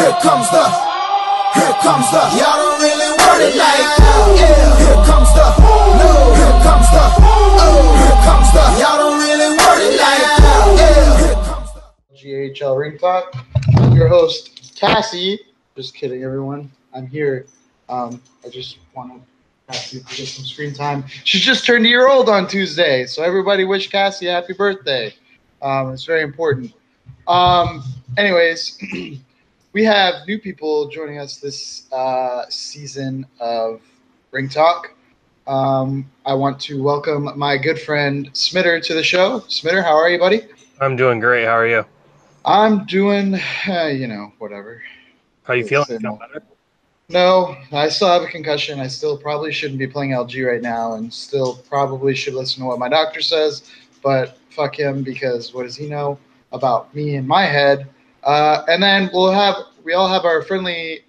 Here comes the, y'all don't really want it like that. Yeah. Here comes the, no. Here comes the, oh. Here comes the, y'all don't really want it like that. Yeah. Here comes the LGAHL Rink Talk. I'm your host, Cassie. Just kidding, everyone. I'm here. I just want to Cassie to get some screen time. She just turned a year old on Tuesday, so everybody wish Cassie a happy birthday. It's very important. Anyways, we have new people joining us this season of Rink Talk. I want to welcome my good friend Smitter to the show. Smitter, how are you, buddy? I'm doing great. How are you? I'm doing, whatever. How you feeling? Feel better? No, I still have a concussion. I still probably shouldn't be playing LG right now and still probably should listen to what my doctor says, but fuck him because what does he know about me in my head? And then we all have our friendly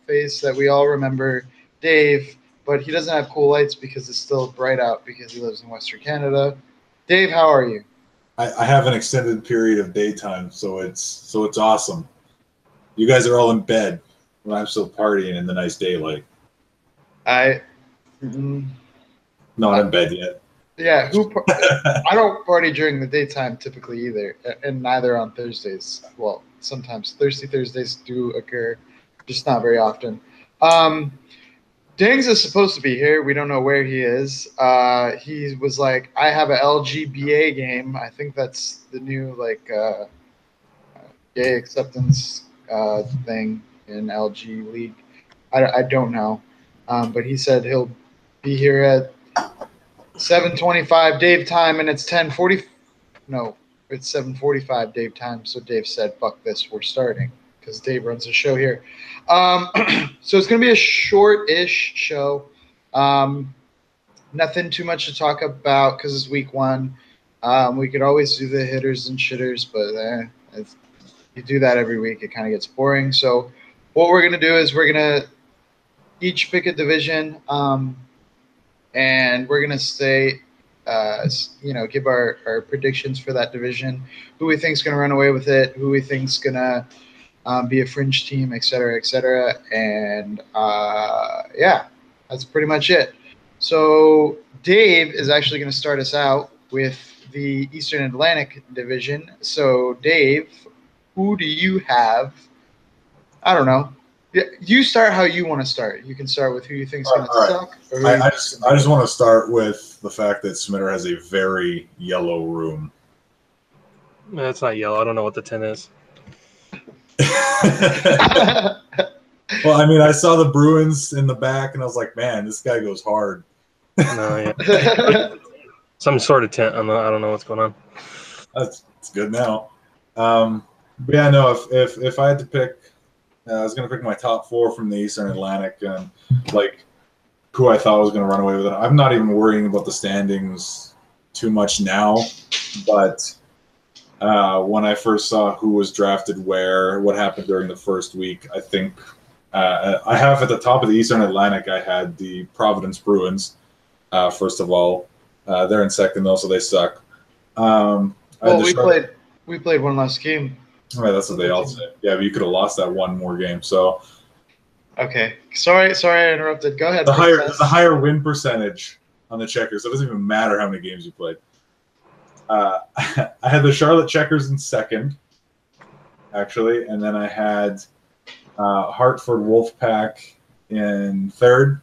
face that we all remember, Dave, but he doesn't have cool lights because it's still bright out because he lives in Western Canada. Dave, how are you? I have an extended period of daytime, so it's awesome. You guys are all in bed when I'm still partying in the nice daylight. Not in bed yet. Yeah, I don't party during the daytime typically either, and neither on Thursdays. Well, sometimes Thirsty Thursdays do occur, just not very often. Dings is supposed to be here. We don't know where he is. He was like, I have a LGBA game. I think that's the new gay acceptance thing in LG League. I don't know, but he said he'll be here at 7:25 Dave time, and it's 10:40. No, it's 7:45 Dave time. So Dave said, "Fuck this, we're starting," because Dave runs the show here. So it's gonna be a short-ish show. Nothing too much to talk about because it's week one. We could always do the hitters and shitters, but if you do that every week, it kind of gets boring. So what we're gonna do is we're gonna each pick a division. And we're going to say, give our predictions for that division, who we think is going to run away with it, who we think is going to be a fringe team, et cetera, et cetera. And, that's pretty much it. So Dave is actually going to start us out with the Eastern Atlantic division. So, Dave, who do you have? I don't know. You start how you want to start. You can start with who you think is going to suck. I just want to start with the fact that Smitter has a very yellow room. It's not yellow. I don't know what the 10 is. Well, I mean, I saw the Bruins in the back, and I was like, man, this guy goes hard. No, yeah. Some sort of tent. I don't know what's going on. It's good now. But yeah, no, if I had to pick, I was going to pick my top four from the Eastern Atlantic and who I thought was going to run away with it. I'm not even worrying about the standings too much now, but when I first saw who was drafted where, what happened during the first week, I think I have at the top of the Eastern Atlantic, I had the Providence Bruins, first of all. They're in second, though, so they suck. We played one last game. Right, that's what they all say. Yeah, but you could have lost that one more game. So, okay, sorry, I interrupted. Go ahead. The higher win percentage on the Checkers. So it doesn't even matter how many games you played. I had the Charlotte Checkers in second, actually, and then I had Hartford Wolfpack in third,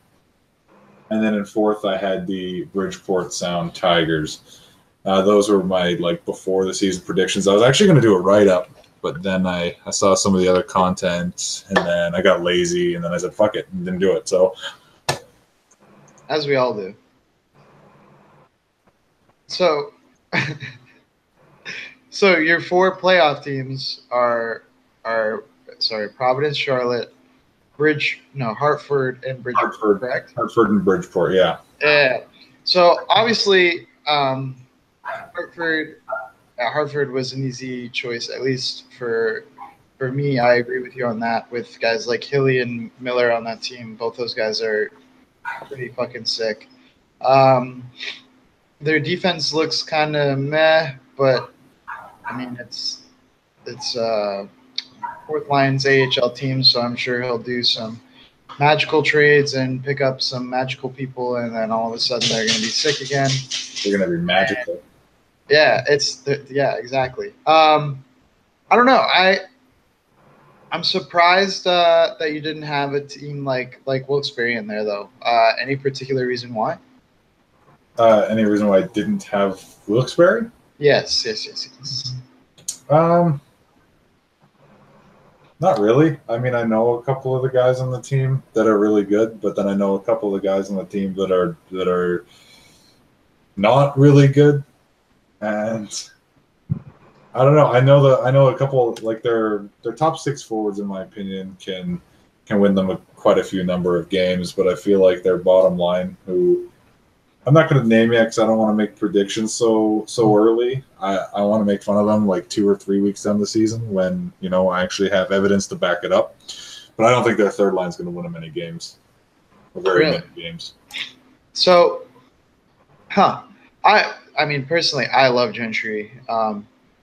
and then in fourth I had the Bridgeport Sound Tigers. Those were my before the season predictions. I was actually going to do a write-up, but then I saw some of the other content, and then I got lazy, and then I said, fuck it, and didn't do it. So, as we all do. So, so your four playoff teams are Providence, Charlotte, Hartford, and Bridgeport, correct? Hartford and Bridgeport, yeah. Yeah. So, obviously, Hartford was an easy choice, at least for me. I agree with you on that. With guys like Hilly and Miller on that team, both those guys are pretty fucking sick. Their defense looks kind of meh, but I mean it's fourth line's AHL team, so I'm sure he'll do some magical trades and pick up some magical people, and then all of a sudden they're going to be sick again. They're going to be magical. Yeah, exactly. I don't know. I'm surprised that you didn't have a team like Wilkes-Barre in there, though. Any particular reason why? Any reason why I didn't have Wilkes-Barre? Yes. Not really. I mean, I know a couple of the guys on the team that are really good, but then I know a couple of the guys on the team that are not really good, and I don't know. I know a couple, like their top six forwards, in my opinion, can win them quite a few number of games, but I feel like their bottom line, who I'm not going to name yet because I don't want to make predictions so early. I want to make fun of them like 2 or 3 weeks down the season when I actually have evidence to back it up. But I don't think their third line is going to win them any games, or very many games. So, I mean personally, I love Gentry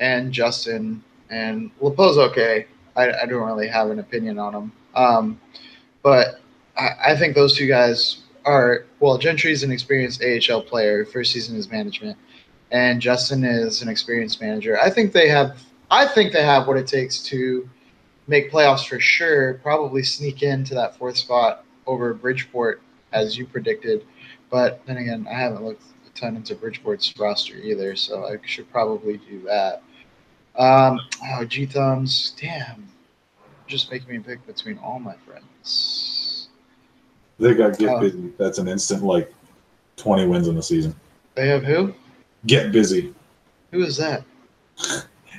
and Justin and Lepo's okay. I don't really have an opinion on him, but I think those two guys. Gentry's an experienced AHL player, first season as management, and Justin is an experienced manager. I think they have what it takes to make playoffs for sure. Probably sneak into that fourth spot over Bridgeport, as you predicted. But then again, I haven't looked a ton into Bridgeport's roster either, so I should probably do that. G Thumbs, damn, just making me pick between all my friends. They got Get Busy. That's an instant 20 wins in the season. They have who? Get Busy. Who is that?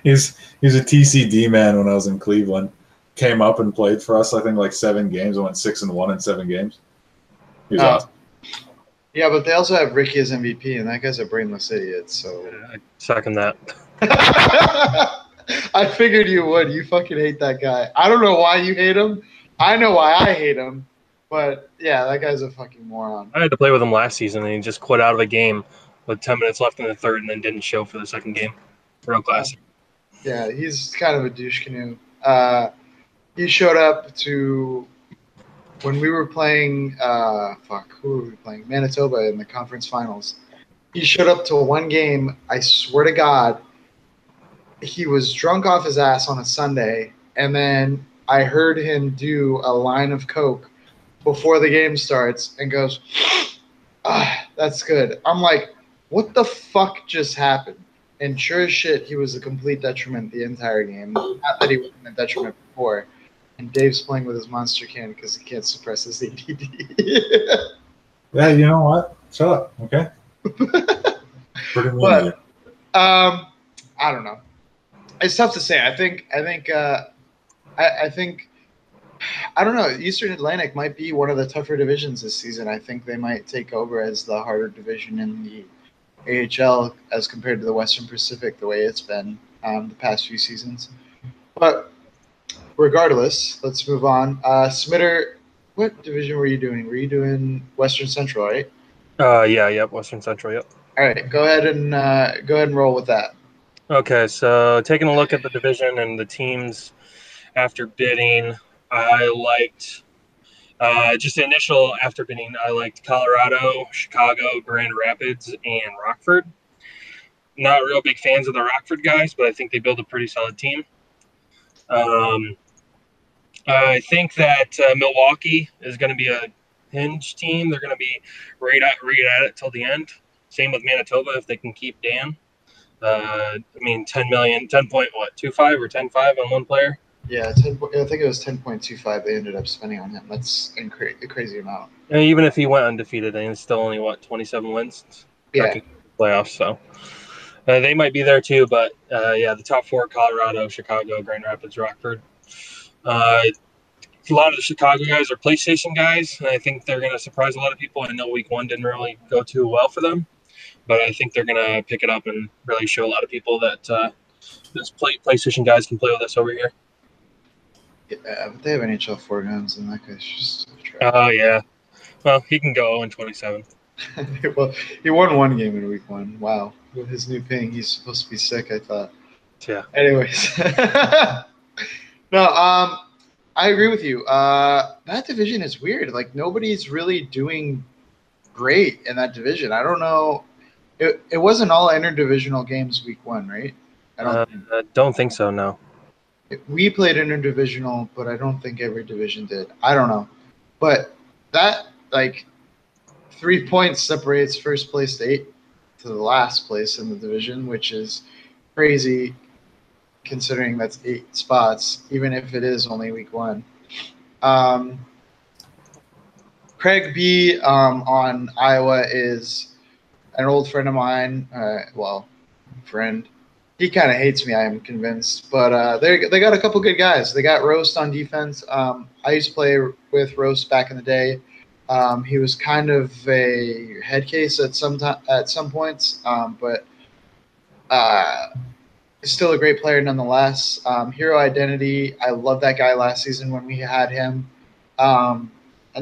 He's a TCD man when I was in Cleveland. Came up and played for us, I think 7 games. I went 6-1 in 7 games. He was awesome. Yeah, but they also have Ricky as MVP, and that guy's a brainless idiot. So I second that. I figured you would. You fucking hate that guy. I don't know why you hate him. I know why I hate him. But, yeah, that guy's a fucking moron. I had to play with him last season, and he just quit out of the game with 10 minutes left in the third and then didn't show for the second game. Real classic. Yeah, he's kind of a douche canoe. He showed up to when we were playing who were we playing? Manitoba in the conference finals. He showed up to one game, I swear to God, he was drunk off his ass on a Sunday, and then I heard him do a line of coke before the game starts and goes, that's good. I'm like, what the fuck just happened? And sure as shit, he was a complete detriment the entire game. Not that he wasn't a detriment before. And Dave's playing with his monster can because he can't suppress his ADD. Yeah, you know what? Shut up, okay? Pretty mean. But, I don't know. It's tough to say. I think I don't know. Eastern Atlantic might be one of the tougher divisions this season. I think they might take over as the harder division in the AHL as compared to the Western Pacific, the way it's been the past few seasons. But regardless, let's move on. Smitter, what division were you doing? Were you doing Western Central, right? Yep, Western Central, yep. All right, go ahead and roll with that. Okay, so taking a look at the division and the teams after bidding, I liked just the initial after bidding. I liked Colorado, Chicago, Grand Rapids, and Rockford. Not real big fans of the Rockford guys, but I think they build a pretty solid team. I think that Milwaukee is going to be a hinge team. They're going to be right at it till the end. Same with Manitoba if they can keep Dan. 10 million, 10.25 or 10.5 on one player. Yeah, I think it was 10.25 they ended up spending on him. That's a crazy amount. And even if he went undefeated, and still only 27 wins. Yeah, playoffs. So they might be there too. But the top 4: Colorado, Chicago, Grand Rapids, Rockford. A lot of the Chicago guys are PlayStation guys, and I think they're going to surprise a lot of people. I know Week 1 didn't really go too well for them, but I think they're going to pick it up and really show a lot of people that those PlayStation guys can play with us over here. Yeah, but they have NHL 4 guns, and that guy's just trash. Oh, yeah. Well, he can go 0-27. Well, he won one game in Week 1. Wow. With his new ping, he's supposed to be sick, I thought. Yeah. Anyways. No, I agree with you. That division is weird. Like nobody's really doing great in that division. I don't know. It wasn't all interdivisional games week 1, right? I don't think so. No. We played interdivisional, but I don't think every division did. I don't know, but that like 3 points separates first place to the last place in the division, which is crazy considering that's 8 spots, even if it is only week 1. Craig B on Iowa is an old friend of mine. Friend. He kind of hates me, I am convinced. But they got a couple good guys. They got Roast on defense. I used to play with Roast back in the day. He was kind of a head case at some points, but he's still a great player nonetheless. Hero Identity. I love that guy last season when we had him. And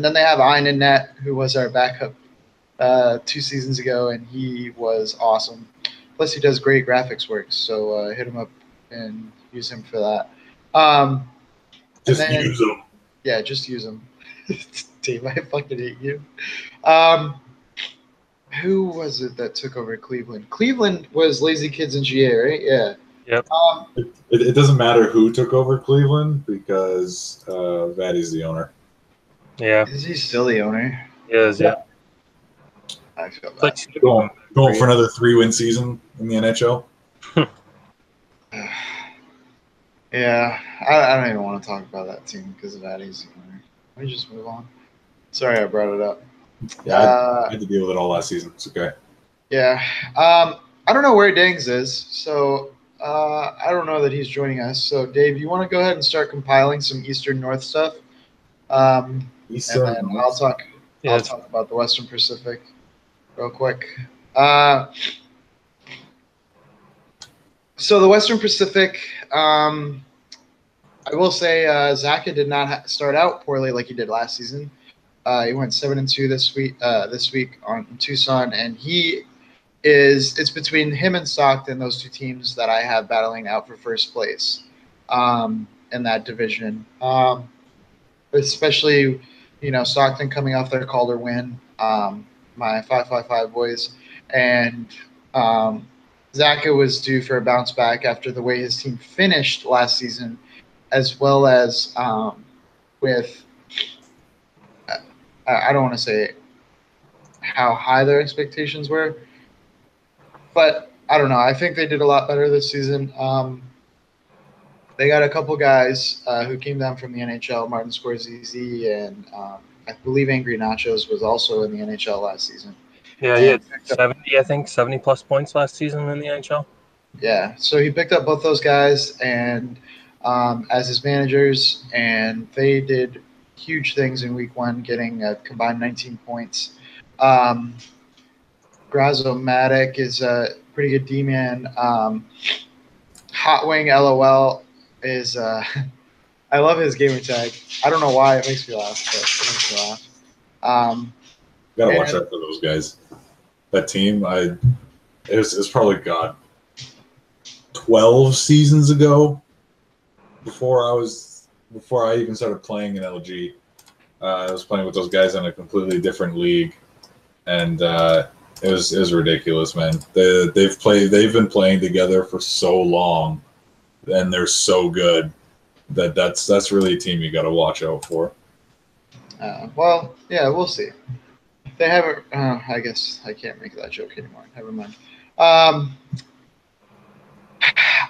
then they have Ein in net, who was our backup 2 seasons ago, and he was awesome. Plus, he does great graphics work, so hit him up and use him for that. Use him. Yeah, just use him. Dave, I fucking hate you. Who was it that took over Cleveland? Cleveland was Lazy Kids and GA, right? Yeah. Yep. It doesn't matter who took over Cleveland because Vaddy's the owner. Yeah. Is he still the owner? He is. Yeah. I feel bad. Like, Going for another 3-win season in the NHL. Yeah, I don't even want to talk about that team because of Vaddy's the owner. Let me just move on. Sorry, I brought it up. Yeah, I had to deal with it all last season. It's okay. Yeah. I don't know where Dangs is, so I don't know that he's joining us. So, Dave, you want to go ahead and start compiling some Eastern North stuff? And then I'll talk about the Western Pacific real quick. So the Western Pacific, I will say Zaka did not start out poorly like he did last season. He went 7-2 this week on Tucson, and it's between him and Stockton, those 2 teams that I have battling out for first place in that division. Especially, Stockton coming off their Calder win, my 555 boys, and Zaka was due for a bounce back after the way his team finished last season, as well as with I don't want to say how high their expectations were, but I don't know. I think they did a lot better this season. They got a couple guys who came down from the NHL, Martin Scorsese, and I believe Angry Nachos was also in the NHL last season. Yeah, he had 70 plus points last season in the NHL. Yeah, so he picked up both those guys and as his managers, and they did huge things in week 1, getting a combined 19 points. Grazomatic is a pretty good D-man. Hot Wing LOL is I love his gamer tag. I don't know why it makes me laugh, but it makes me laugh. Gotta watch out for those guys. That team, it was probably 12 seasons ago before I even started playing in LG. I was playing with those guys in a completely different league, and it was ridiculous, man. They've been playing together for so long, and they're so good that's really a team you got to watch out for. Well, yeah, we'll see. They haven't. I guess I can't make that joke anymore. Never mind. I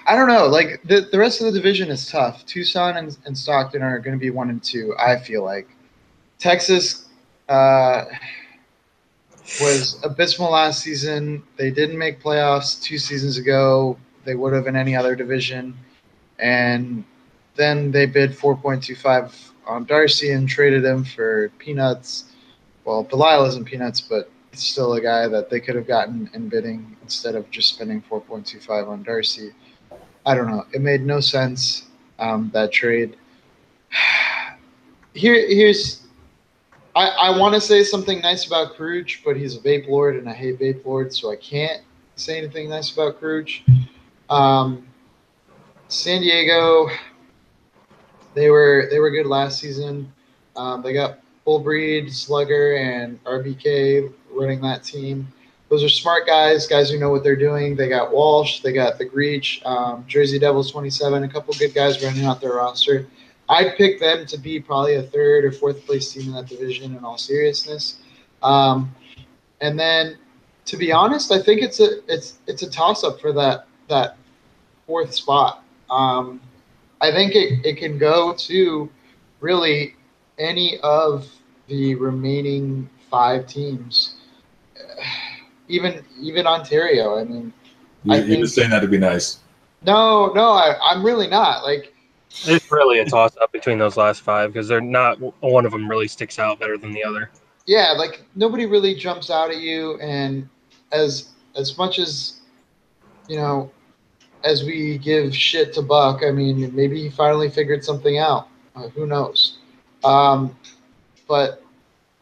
don't know. Like the rest of the division is tough. Tucson and Stockton are going to be 1 and 2. I feel like Texas was abysmal last season. They didn't make playoffs 2 seasons ago. They would have in any other division, and then they bid 4.25 on Darcy and traded him for peanuts. Well, Belial isn't peanuts, but it's still a guy that they could have gotten in bidding instead of just spending 4.25 on Darcy. I don't know. It made no sense, that trade. I want to say something nice about Karuch, but he's a vape lord, and I hate vape lords, so I can't say anything nice about Karuch. San Diego, They were good last season. They got Full Breed, Slugger, and RBK running that team. Those are smart guys who know what they're doing. They got Walsh, they got the Greach, Jersey Devils 27, a couple good guys running out their roster. I'd pick them to be probably a third or fourth place team in that division in all seriousness. And then, to be honest, I think it's a toss up for that fourth spot. I think it can go to really any of the remaining 5 teams, even Ontario. I mean, You're just saying that to be nice. No, I'm really not. Like, It's really a toss-up between those last 5 because they're not one of them really sticks out better than the other. yeah, like nobody really jumps out at you, and as much as as we give shit to Buck, I mean, maybe he finally figured something out. Who knows? But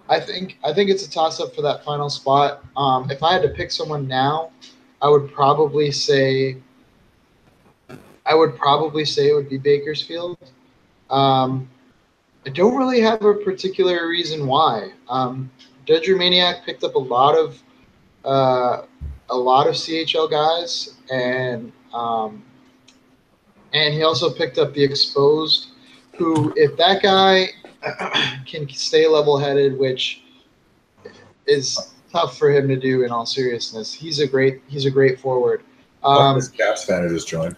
I think it's a toss-up for that final spot. If I had to pick someone now, I would probably say it would be Bakersfield. I don't really have a particular reason why. Dedrew Maniac picked up a lot of CHL guys, and he also picked up the Exposed, who, if that guy can stay level-headed, which is tough for him to do in all seriousness, he's a great forward. This Caps fan who just joined.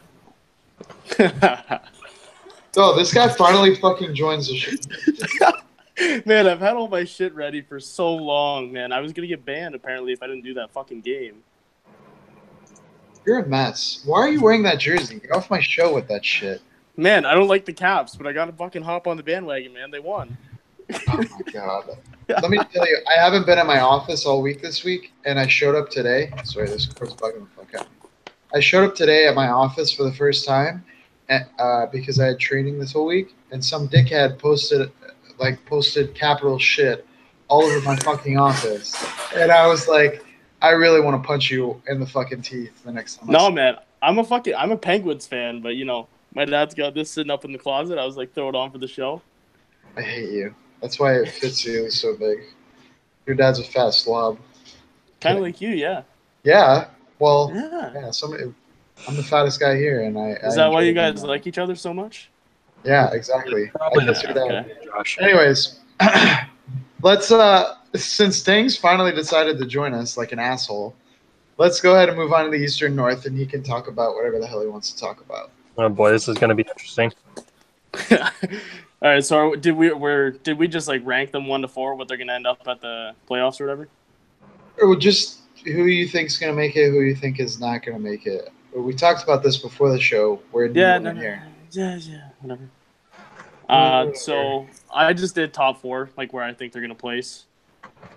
Oh, this guy finally fucking joins the shit. Man, I've had all my shit ready for so long, man. I was gonna get banned apparently if I didn't do that fucking game. You're a mess. Why are you wearing that jersey? Get off my show with that shit. Man, I don't like the Caps, but I gotta fucking hop on the bandwagon, man. They won. Oh my god. Let me tell you, I haven't been at my office all week this week, and I showed up today. Sorry, this court's bugging the fuck out. I showed up today at my office for the first time, because I had training this whole week, and some dickhead posted capital shit all over my fucking office, and I was like, I really want to punch you in the fucking teeth the next time. No, man, I'm a Penguins fan, but my dad's got this sitting up in the closet. I was like, throw it on for the show. I hate you. That's why it fits you so big. Your dad's a fat slob. Kind of like you, yeah. Yeah. Well, Yeah. I'm the fattest guy here, and Is that why you guys like each other so much? Yeah, exactly. Probably I your dad. Okay. Josh. Anyways, let's since Stang's finally decided to join us like an asshole, let's go ahead and move on to the Eastern North, and he can talk about whatever the hell he wants to talk about. Oh boy, this is going to be interesting. All right, so did we just like rank them 1 to 4 what they're gonna end up at the playoffs or whatever? Or just who you think's gonna make it, who you think is not gonna make it. We talked about this before the show. We're here. Yeah, whatever. So I just did top 4, like where I think they're gonna place.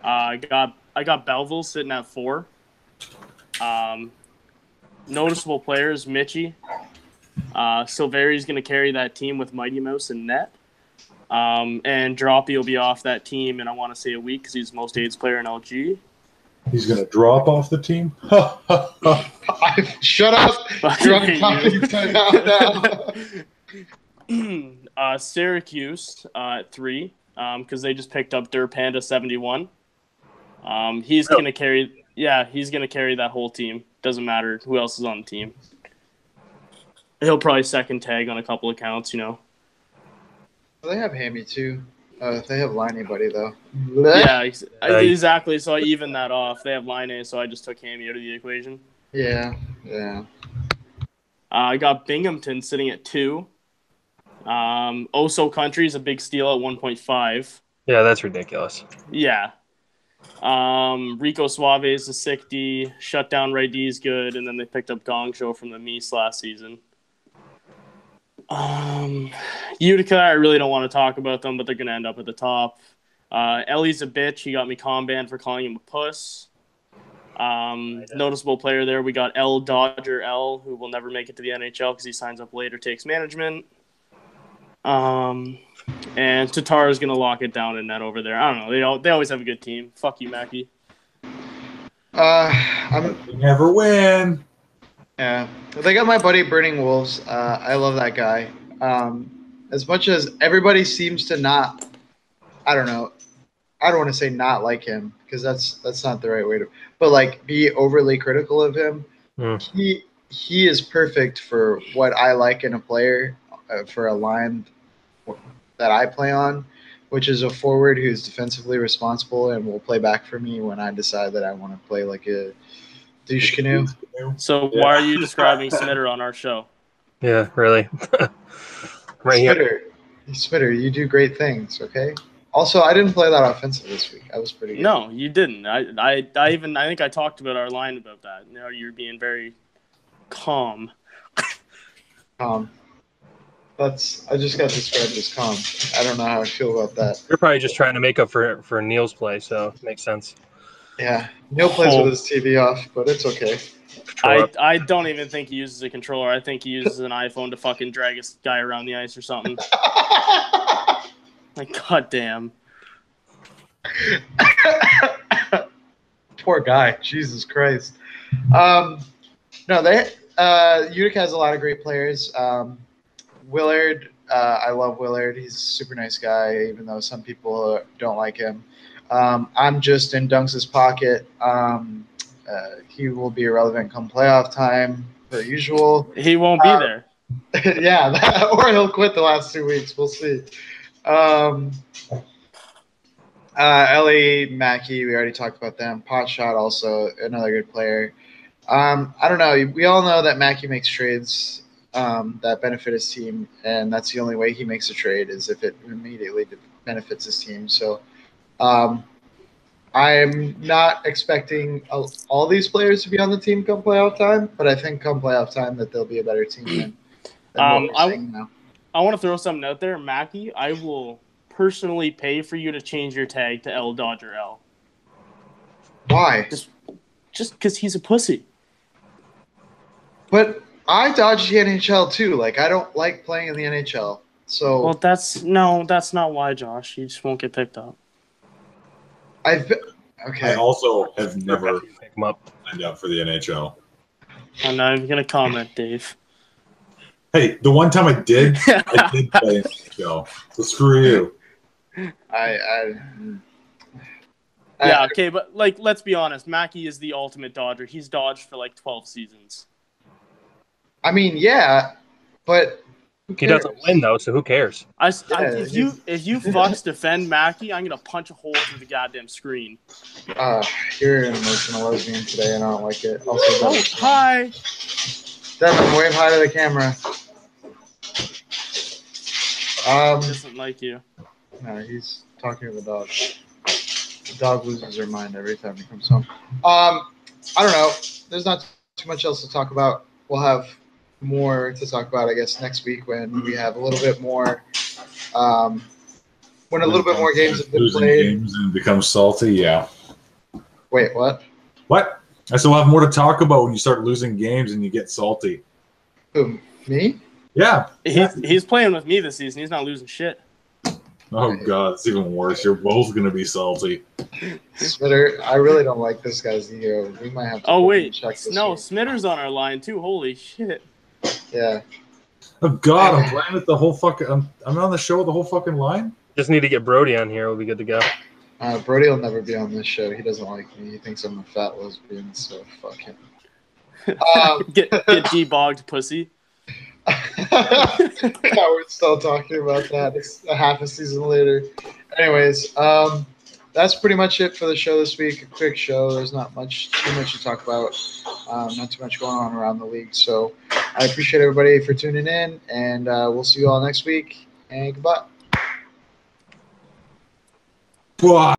I got Belleville sitting at 4. Noticeable players: Mitchie. Silveri's gonna carry that team with Mighty Mouse and net. And Droppy will be off that team, and I want to say a week because he's the most AIDS player in LG. He's going to drop off the team? Shut up! You're on topic now. Syracuse at 3 because they just picked up Dur Panda 71. He's gonna carry. Yeah, he's gonna carry that whole team. Doesn't matter who else is on the team. He'll probably second tag on a couple accounts, They have Hammy too. They have Liney Buddy though. Yeah, exactly. So I evened that off. They have Liney, so I just took Hammy out of the equation. Yeah. I got Binghamton sitting at 2. Oso Country is a big steal at 1.5. Yeah, that's ridiculous. Yeah. Rico Suave is a sick D. Shutdown right D is good, and then they picked up Gong Show from the Mies last season. Utica, I really don't want to talk about them, but they're going to end up at the top. Ellie's a bitch. He got me banned for calling him a puss. Noticeable player there. We got L Dodger L, who will never make it to the NHL because he signs up later, takes management. And Tatar is going to lock it down in net over there. I don't know. They always have a good team. Fuck you, Mackie. Never win. Yeah, they got my buddy Burning Wolves. I love that guy. as much as everybody seems to not, I don't know, I don't want to say not like him because that's not the right way to, but like be overly critical of him. He is perfect for what I like in a player for a line that I play on, which is a forward who's defensively responsible and will play back for me when I decide that I want to play like a douche canoe. So why are you describing Smitter on our show? Yeah, really. Right here. Spitter, you do great things, okay? Also, I didn't play that offensive this week. I was pretty good. No, you didn't. I think I talked about our line about that. Now you're being very calm. I just got described as calm. I don't know how I feel about that. You're probably just trying to make up for Neil's play, so it makes sense. Yeah, Neil plays with his TV off, but it's okay. I don't even think he uses a controller. I think he uses an iPhone to fucking drag a guy around the ice or something. Like, goddamn. Poor guy. Jesus Christ. No, Utica has a lot of great players. Willard, I love Willard. He's a super nice guy, even though some people don't like him. I'm just in Dunks' pocket. He will be irrelevant come playoff time, per usual. He won't be there. Yeah, or he'll quit the last 2 weeks. We'll see. Ellie, Mackey, we already talked about them. Potshot, also another good player. I don't know. We all know that Mackey makes trades that benefit his team, and that's the only way he makes a trade is if it immediately benefits his team. So I'm not expecting all these players to be on the team come playoff time, but I think come playoff time that they'll be a better team than what we're seeing now. I want to throw something out there. Mackie, I will personally pay for you to change your tag to L Dodger L. Why? Just because he's a pussy. But I dodge the NHL too. Like, I don't like playing in the NHL. So well, that's not why, Josh. You just won't get picked up. Okay. I also have never Pick him up. signed up for the NHL. I'm not even gonna comment, Dave. Hey, the one time I did play in the NHL. So screw you. Yeah, okay, but like, let's be honest. Mackie is the ultimate Dodger. He's dodged for like 12 seasons. I mean, yeah, but he doesn't win though, so who cares? If you fucks defend Mackie, I'm gonna punch a hole through the goddamn screen. You're an emotional lesbian today, and I don't like it. Also, hi, Devin, wave hi to the camera. He doesn't like you. No, he's talking to the dog. The dog loses her mind every time he comes home. I don't know. There's not too much else to talk about. We'll have more to talk about, I guess, next week when we have a little bit more. When a little bit more games have been played. Games and become salty, yeah. Wait, what? What? I still have more to talk about when you start losing games and you get salty. Who, me? Yeah. He's playing with me this season. He's not losing shit. Oh, God, it's even worse. You're both going to be salty. Smitter, I really don't like this guy's ego. We might have to check this week. Smitter's on our line, too. Holy shit. Yeah. Oh, God, I'm playing with the whole fucking... I'm on the show with the whole fucking line? Just need to get Brody on here. We'll be good to go. Brody will never be on this show. He doesn't like me. He thinks I'm a fat lesbian, so fuck him. Get debogged, pussy. Yeah, we're still talking about that. It's a half a season later. Anyways, that's pretty much it for the show this week. A quick show. There's not too much to talk about. Not too much going on around the league. So I appreciate everybody for tuning in, and we'll see you all next week. And goodbye. Bye.